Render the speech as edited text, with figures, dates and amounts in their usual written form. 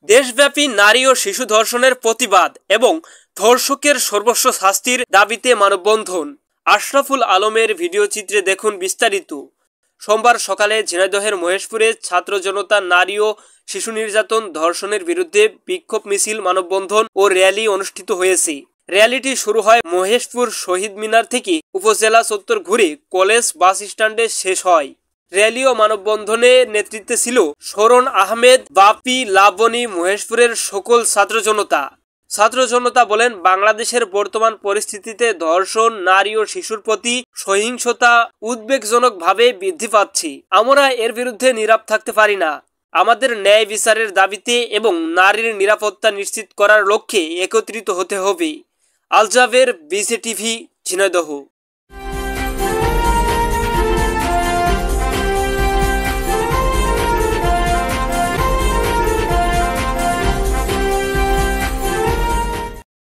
দেশব্যাপী নারী ও শিশু ধর্ষণের প্রতিবাদ এবং ধর্ষকের সর্বস্ব শাস্তির দাবিতে মানববন্ধন। আশরাফুল আলমের ভিডিও চিত্রে দেখুন বিস্তারিত। সোমবার সকালে ঝিনাইদহের মহেশপুরে ছাত্র জনতা নারী ও শিশু নির্যাতন ধর্ষণের বিরুদ্ধে বিক্ষোভ মিছিল, মানববন্ধন ও র্যালি অনুষ্ঠিত হয়েছে। র্যালিটি শুরু হয় মহেশপুর শহীদ মিনার থেকে উপজেলা চত্বর ঘুরে কলেজ বাস স্ট্যান্ডে শেষ হয়। র্যালি ও মানববন্ধনে নেতৃত্বে ছিল শরণ আহমেদ, বাপি, লাবণী, মহেশপুরের সকল ছাত্র জনতা বলেন, বাংলাদেশের বর্তমান পরিস্থিতিতে ধর্ষণ, নারী ও শিশুর প্রতি সহিংসতা উদ্বেগজনকভাবে বৃদ্ধি পাচ্ছে। আমরা এর বিরুদ্ধে নীরব থাকতে পারি না। আমাদের ন্যায় বিচারের দাবিতে এবং নারীর নিরাপত্তা নিশ্চিত করার লক্ষ্যে একত্রিত হতে হবে। আল জাবের, বিসিটিভি, ঝিনাইদহ।